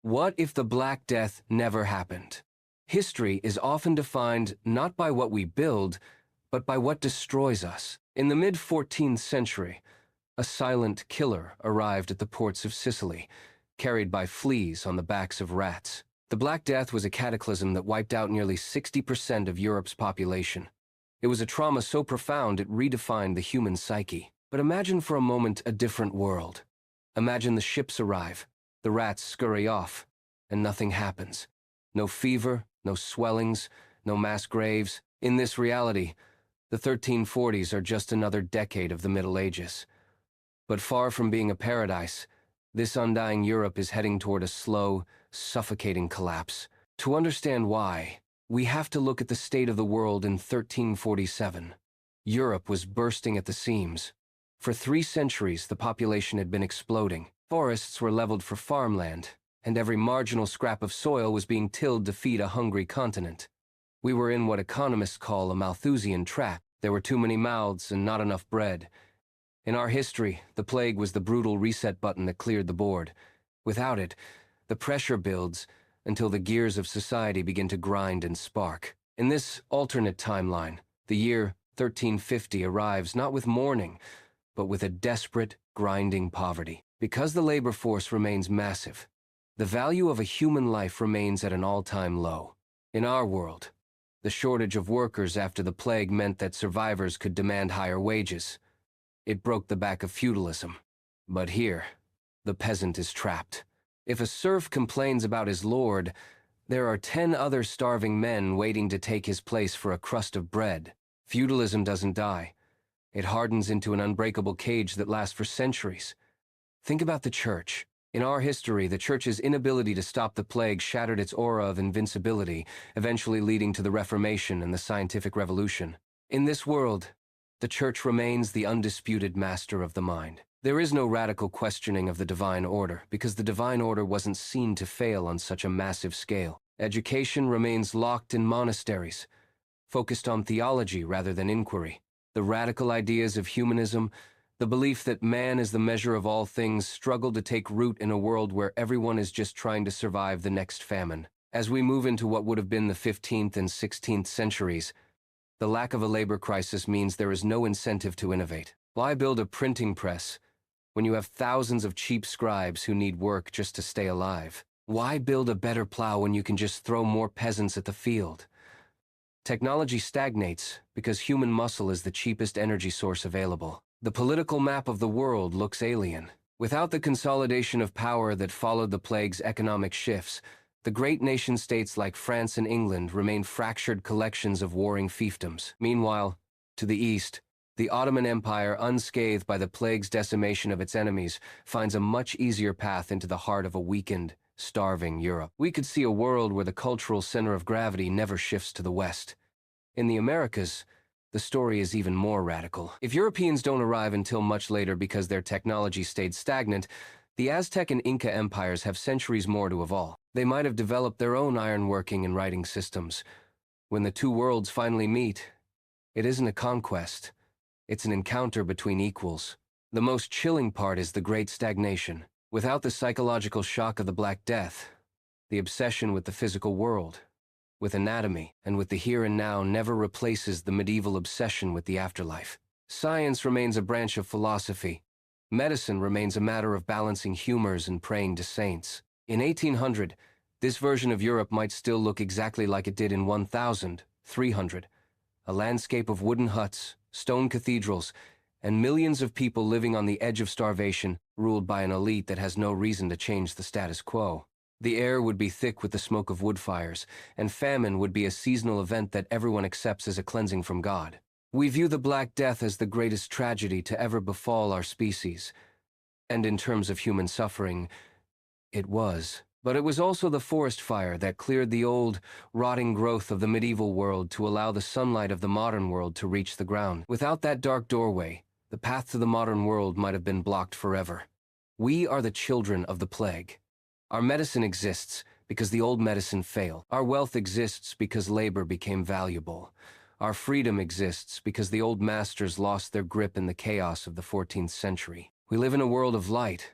What if the Black Death never happened? History is often defined not by what we build, but by what destroys us. In the mid-14th century, a silent killer arrived at the ports of Sicily, carried by fleas on the backs of rats. The Black Death was a cataclysm that wiped out nearly 60% of Europe's population. It was a trauma so profound it redefined the human psyche. But imagine for a moment a different world. Imagine the ships arrive, the rats scurry off, and nothing happens. No fever, no swellings, no mass graves. In this reality, the 1340s are just another decade of the Middle Ages. But far from being a paradise, this undying Europe is heading toward a slow, suffocating collapse. To understand why, we have to look at the state of the world in 1347. Europe was bursting at the seams. For 3 centuries, the population had been exploding. Forests were leveled for farmland, and every marginal scrap of soil was being tilled to feed a hungry continent. We were in what economists call a Malthusian trap. There were too many mouths and not enough bread. In our history, the plague was the brutal reset button that cleared the board. Without it, the pressure builds until the gears of society begin to grind and spark. In this alternate timeline, the year 1350 arrives not with mourning, but with a desperate, grinding poverty. Because the labor force remains massive, the value of a human life remains at an all-time low. In our world, the shortage of workers after the plague meant that survivors could demand higher wages. It broke the back of feudalism. But here, the peasant is trapped. If a serf complains about his lord, there are 10 other starving men waiting to take his place for a crust of bread. Feudalism doesn't die. It hardens into an unbreakable cage that lasts for centuries. Think about the church. In our history, the church's inability to stop the plague shattered its aura of invincibility, eventually leading to the Reformation and the scientific revolution. In this world, the church remains the undisputed master of the mind. There is no radical questioning of the divine order, because the divine order wasn't seen to fail on such a massive scale. Education remains locked in monasteries, focused on theology rather than inquiry. The radical ideas of humanism, the belief that man is the measure of all things, struggle to take root in a world where everyone is just trying to survive the next famine. As we move into what would have been the 15th and 16th centuries, the lack of a labor crisis means there is no incentive to innovate. Why build a printing press when you have thousands of cheap scribes who need work just to stay alive? Why build a better plow when you can just throw more peasants at the field? Technology stagnates because human muscle is the cheapest energy source available. The political map of the world looks alien. Without the consolidation of power that followed the plague's economic shifts, the great nation-states like France and England remain fractured collections of warring fiefdoms. Meanwhile, to the east, the Ottoman Empire, unscathed by the plague's decimation of its enemies, finds a much easier path into the heart of a weakened, starving Europe. We could see a world where the cultural center of gravity never shifts to the west. In the Americas, the story is even more radical. If Europeans don't arrive until much later because their technology stayed stagnant, the Aztec and Inca empires have centuries more to evolve. They might have developed their own ironworking and writing systems. When the two worlds finally meet, it isn't a conquest. It's an encounter between equals. The most chilling part is the Great Stagnation. Without the psychological shock of the Black Death, the obsession with the physical world, with anatomy, and with the here and now never replaces the medieval obsession with the afterlife. Science remains a branch of philosophy. Medicine remains a matter of balancing humors and praying to saints. In 1800, this version of Europe might still look exactly like it did in 1300, a landscape of wooden huts, stone cathedrals, and millions of people living on the edge of starvation, ruled by an elite that has no reason to change the status quo. The air would be thick with the smoke of wood fires, and famine would be a seasonal event that everyone accepts as a cleansing from God. We view the Black Death as the greatest tragedy to ever befall our species, and in terms of human suffering, it was. But it was also the forest fire that cleared the old, rotting growth of the medieval world to allow the sunlight of the modern world to reach the ground. Without that dark doorway, the path to the modern world might have been blocked forever. We are the children of the plague. Our medicine exists because the old medicine failed. Our wealth exists because labor became valuable. Our freedom exists because the old masters lost their grip in the chaos of the 14th century. We live in a world of light,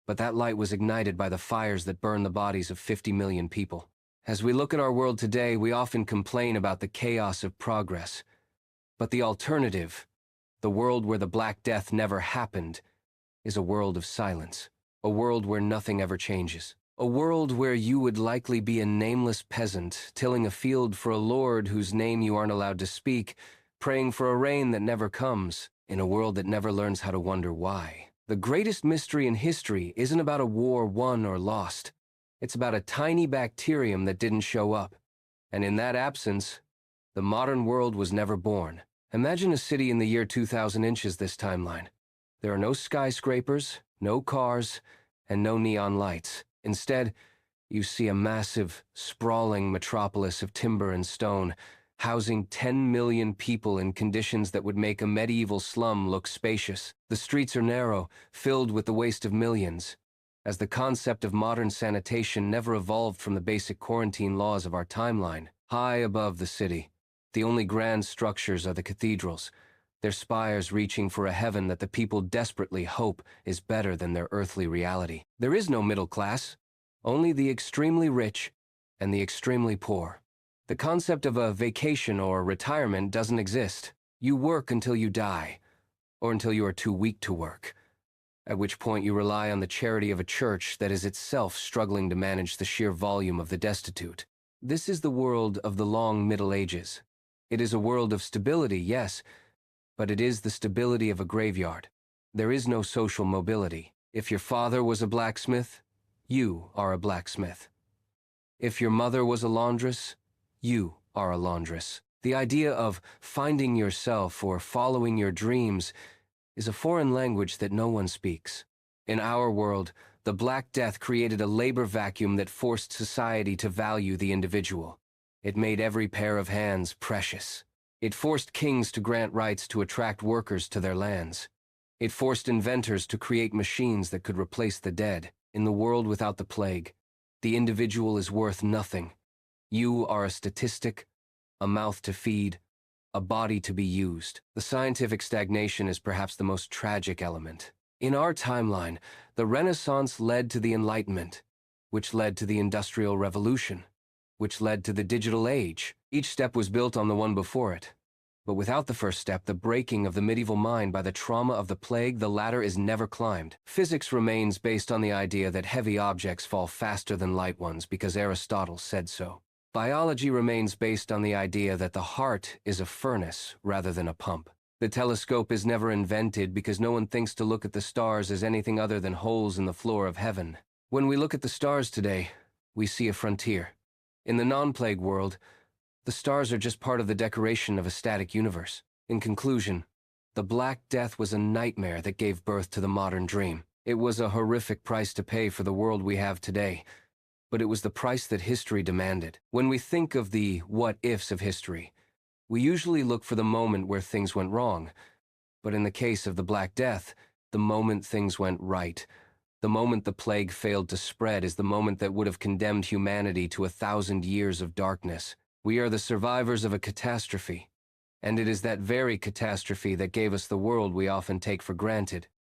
but that light was ignited by the fires that burned the bodies of 50 million people. As we look at our world today, we often complain about the chaos of progress. But the alternative, the world where the Black Death never happened, is a world of silence, a world where nothing ever changes, a world where you would likely be a nameless peasant, tilling a field for a lord whose name you aren't allowed to speak, praying for a rain that never comes, in a world that never learns how to wonder why. The greatest mystery in history isn't about a war won or lost. It's about a tiny bacterium that didn't show up. And in that absence, the modern world was never born. Imagine a city in the year 2000 inches this timeline. There are no skyscrapers, no cars, and no neon lights. Instead, you see a massive, sprawling metropolis of timber and stone, housing 10 million people in conditions that would make a medieval slum look spacious. The streets are narrow, filled with the waste of millions, as the concept of modern sanitation never evolved from the basic quarantine laws of our timeline. High above the city, the only grand structures are the cathedrals, their spires reaching for a heaven that the people desperately hope is better than their earthly reality. There is no middle class, only the extremely rich and the extremely poor. The concept of a vacation or retirement doesn't exist. You work until you die, or until you are too weak to work, at which point you rely on the charity of a church that is itself struggling to manage the sheer volume of the destitute. This is the world of the long Middle Ages. It is a world of stability, yes, but it is the stability of a graveyard. There is no social mobility. If your father was a blacksmith, you are a blacksmith. If your mother was a laundress, you are a laundress. The idea of finding yourself or following your dreams is a foreign language that no one speaks. In our world, the Black Death created a labor vacuum that forced society to value the individual. It made every pair of hands precious. It forced kings to grant rights to attract workers to their lands. It forced inventors to create machines that could replace the dead. In the world without the plague, the individual is worth nothing. You are a statistic, a mouth to feed, a body to be used. The scientific stagnation is perhaps the most tragic element. In our timeline, the Renaissance led to the Enlightenment, which led to the Industrial Revolution, which led to the digital age. Each step was built on the one before it. But without the first step, the breaking of the medieval mind by the trauma of the plague, the ladder is never climbed. Physics remains based on the idea that heavy objects fall faster than light ones because Aristotle said so. Biology remains based on the idea that the heart is a furnace rather than a pump. The telescope is never invented because no one thinks to look at the stars as anything other than holes in the floor of heaven. When we look at the stars today, we see a frontier. In the non-plague world, the stars are just part of the decoration of a static universe. In conclusion, the Black Death was a nightmare that gave birth to the modern dream. It was a horrific price to pay for the world we have today, but it was the price that history demanded. When we think of the what-ifs of history, we usually look for the moment where things went wrong. But in the case of the Black Death, the moment things went right, the moment the plague failed to spread, is the moment that would have condemned humanity to 1,000 years of darkness. We are the survivors of a catastrophe, and it is that very catastrophe that gave us the world we often take for granted.